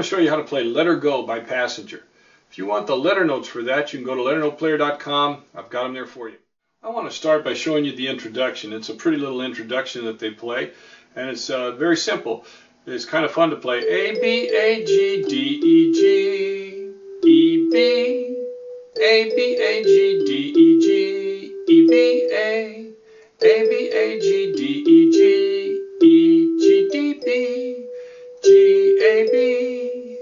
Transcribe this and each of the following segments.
to show you how to play Let Her Go by Passenger. If you want the letter notes for that, you can go to LetterNotePlayer.com. I've got them there for you. I want to start by showing you the introduction. It's a pretty little introduction that they play, and it's very simple. It's kind of fun to play. A, B, A, G, D, E, G, E, B, A, B, A, G, D, E, G, E, B, A, B, A, G, D, E, G, E, G, D, B, G, A, B.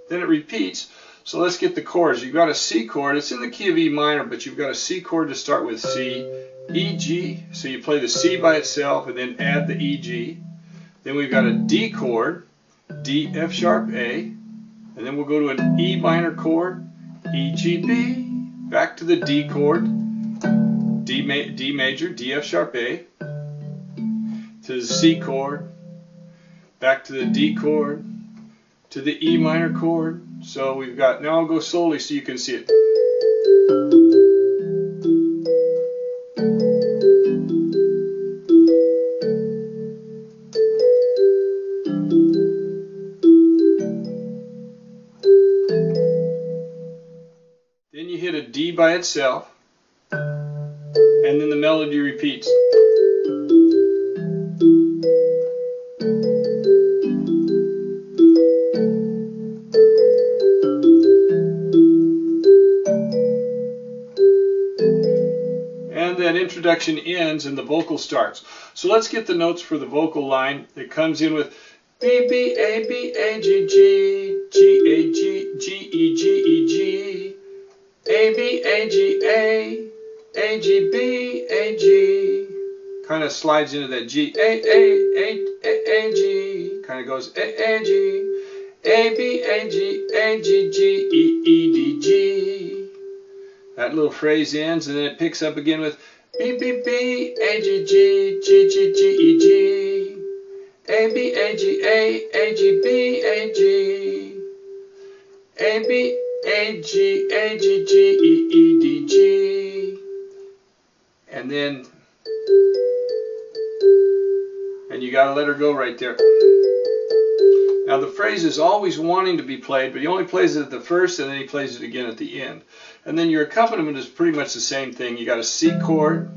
Then it repeats. So let's get the chords. You've got a C chord. It's in the key of E minor, but you've got a C chord to start with. C, E, G. So you play the C by itself and then add the E, G. Then we've got a D chord, D, F sharp, A. And then we'll go to an E minor chord, E, G, B. Back to the D chord, D major, D, F sharp, A. To the C chord, back to the D chord, to the E minor chord. So we've got, now I'll go slowly so you can see it. Then you hit a D by itself, and then the melody repeats. And that introduction ends and the vocal starts. So let's get the notes for the vocal line. It comes in with B, B, A, B, A, G, G, G, A, G, G, E, G, E, G, A, B, A, G, A, G, B, A, G. Kind of slides into that G, A, G. Kind of goes A, G, A, B, A, G, G, E, E, D, G. That little phrase ends, and then it picks up again with B, B, B, A, G, G, G, G, G, E, G, A, B, A, G, G, B, A, G, A, B, A, G, G, E, E, D, G. And then, and you got to let her go right there. Now the phrase is always wanting to be played, but he only plays it at the first and then he plays it again at the end. And then your accompaniment is pretty much the same thing. You got a C chord,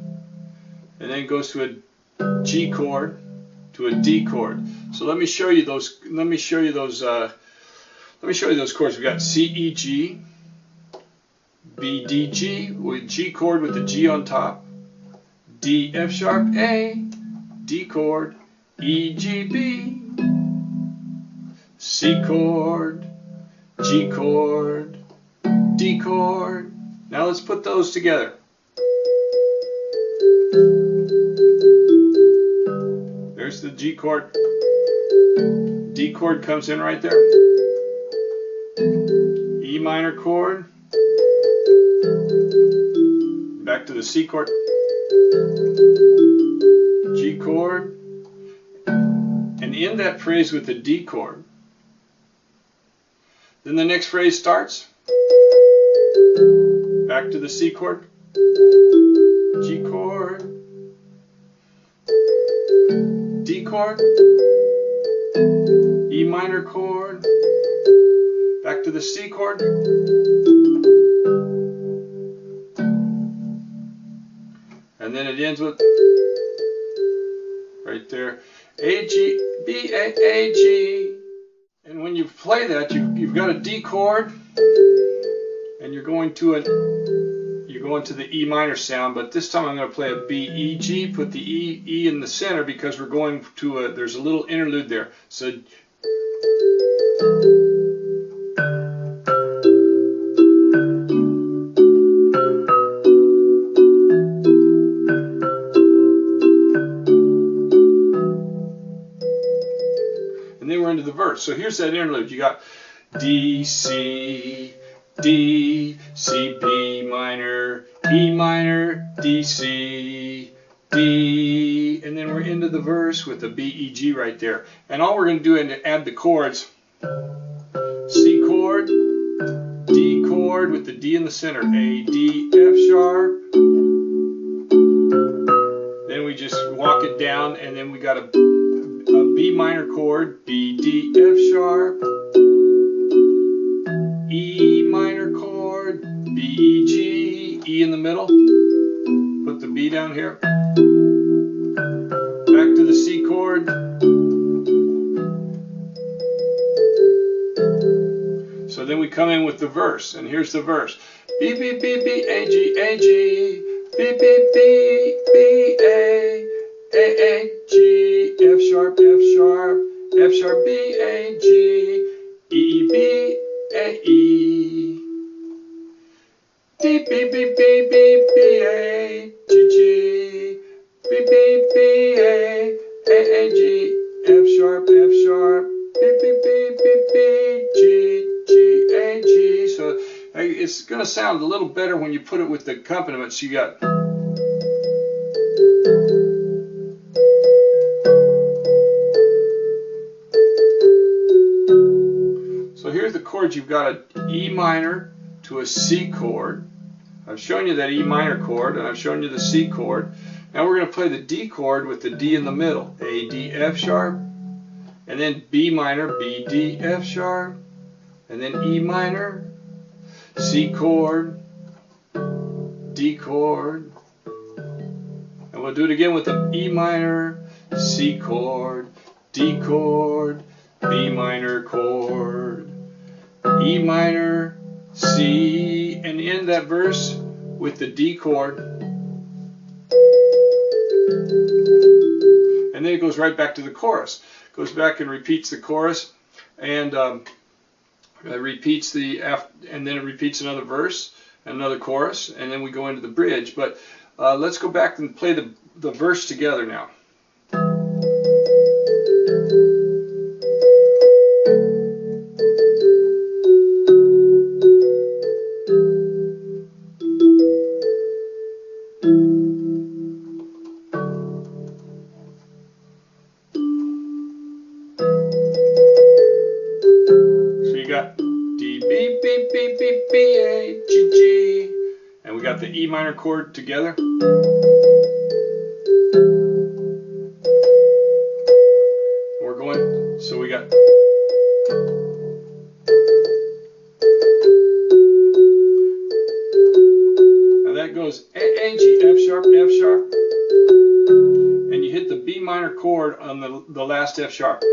and then it goes to a G chord, to a D chord. So let me show you those. Let me show you those chords. We got C, E, G, B, D, G with G chord with the G on top, D, F sharp, A, D chord, E, G, B, C chord, G chord, D chord. Now let's put those together. There's the G chord. D chord comes in right there. E minor chord. Back to the C chord. G chord. And in that phrase with the D chord, then the next phrase starts. Back to the C chord, G chord, D chord, E minor chord, back to the C chord, and then it ends with, right there, A, G, B, A, G. And when you play that, you've got a D chord, and you're going to the E minor sound, but this time I'm going to play a B, E, G, put the E in the center because we're going to there's a little interlude there. So and then we're into the verse. So here's that interlude. You got D, C, D, C, B minor, E minor, D, C, D, and then we're into the verse with the B, E, G right there. And all we're going to do is add the chords. C chord, D chord with the D in the center, A, D, F sharp. Then we just walk it down, and then we got a B minor chord, B, D, F sharp. middle, put the B down here, back to the C chord, so then we come in with the verse, and here's the verse. B, B, B, B, A, G, A, G, B, B, B, B, A, G, F sharp, F sharp, F sharp, B, A, G, E, B, A, E, D, B, B, B, B, B, A, G, G, B, B, B, A, G, F sharp, F sharp, B, B, B, B, B, G, G, A, G. So it's going to sound a little better when you put it with the accompaniment. So you got. So here's the chords. You've got an E minor to a C chord. I've shown you that E minor chord, and I've shown you the C chord. Now we're going to play the D chord with the D in the middle. A, D, F sharp, and then B minor, B, D, F sharp, and then E minor, C chord, D chord, and we'll do it again with the E minor, C chord, D chord, B minor chord, E minor, C, and end that verse with the D chord, and then it goes right back to the chorus. It goes back and repeats the chorus, and repeats the and then it repeats another verse, another chorus, and then we go into the bridge. But let's go back and play the verse together now. The E minor chord together. We're going, so we got. Now that goes A, G, F sharp, F sharp, and you hit the B minor chord on the last F sharp.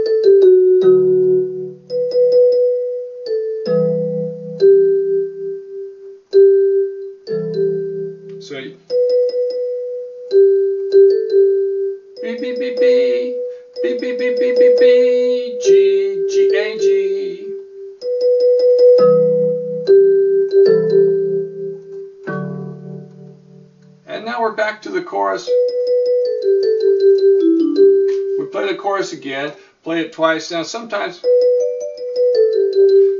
So B, B, B, B, B, B, B, B, B, B, G, G, A, G. And now we're back to the chorus. We play the chorus again, play it twice. Now sometimes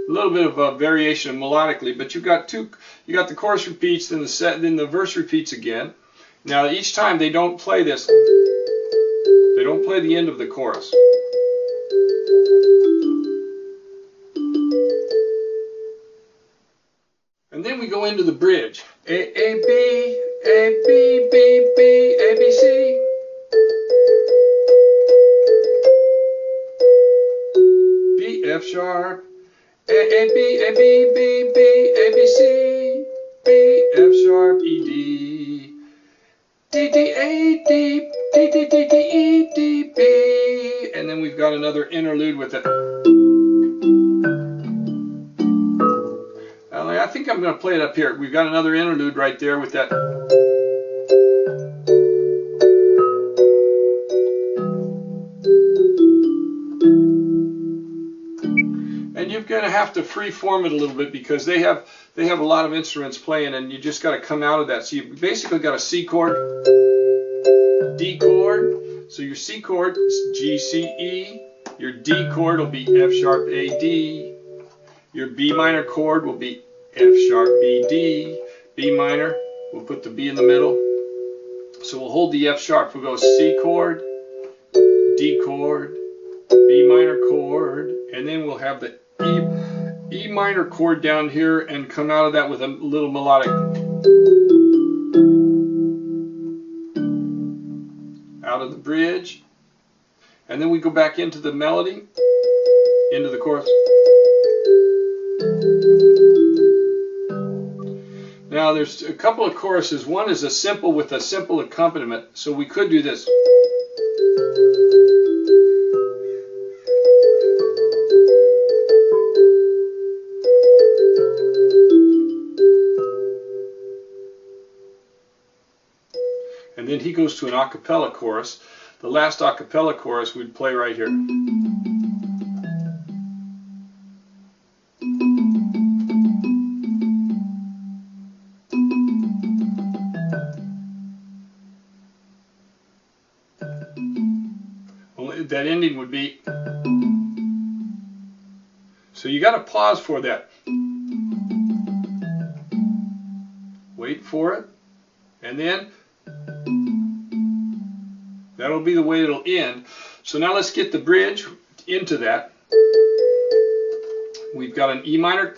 a little bit of a variation melodically, but you've got the chorus repeats, then the verse repeats again. Now each time they don't play this, they don't play the end of the chorus. And then we go into the bridge. A, B, A, B, B, B, A, B, C. B, F sharp. A, B, A, B, B, B, A, B, C, B, F sharp, E, D, D, D, A, D, D, D, D, D, E, D, B, and then we've got another interlude with it. Now, I think I'm going to play it up here. We've got another interlude right there with that. And you're going to have to free form it a little bit because they have a lot of instruments playing, and you just got to come out of that. So you basically got a C chord, D chord. So your C chord is G, C, E. Your D chord will be F sharp, A, D. Your B minor chord will be F sharp, B, D. B minor, we'll put the B in the middle. So we'll hold the F sharp. We'll go C chord, D chord, B minor chord, and then we'll have the E minor chord down here and come out of that with a little melodic. Out of the bridge. And then we go back into the melody, into the chorus. Now Now there's a couple of choruses. One is a simple with a simple accompaniment, so we could do this. And then he goes to an a cappella chorus. The last a cappella chorus we'd play right here. Only that ending would be. So you got to pause for that. Wait for it, and then that'll be the way it'll end. So now let's get the bridge into that. We've got an E minor,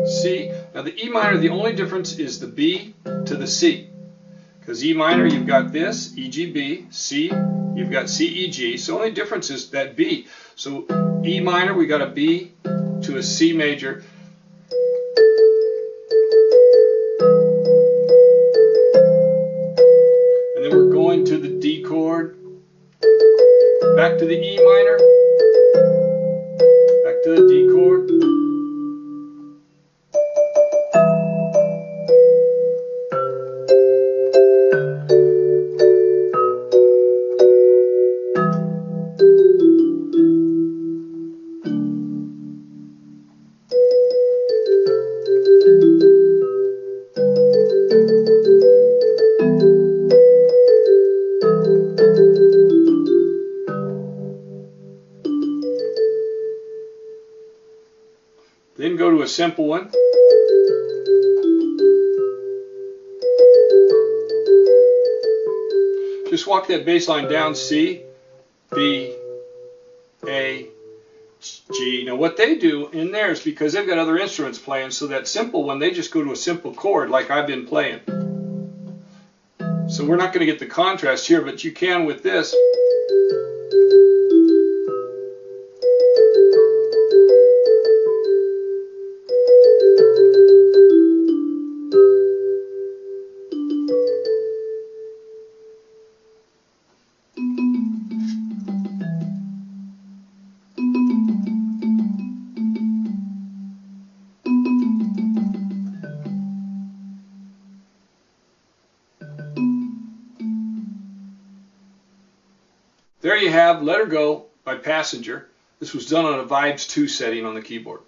C. Now the E minor, the only difference is the B to the C. Because E minor, you've got this, E, G, B. C, you've got C, E, G. So the only difference is that B. So E minor, we got a B to a C major. And then we're going to the D chord, back to the E minor, back to the D chord. Then go to a simple one. Just walk that bass line down, C, B, A, G. Now what they do in there is because they've got other instruments playing, so that simple one, they just go to a simple chord like I've been playing. So we're not going to get the contrast here, but you can with this. There you have Let Her Go by Passenger. This was done on a Vibes 2 setting on the keyboard.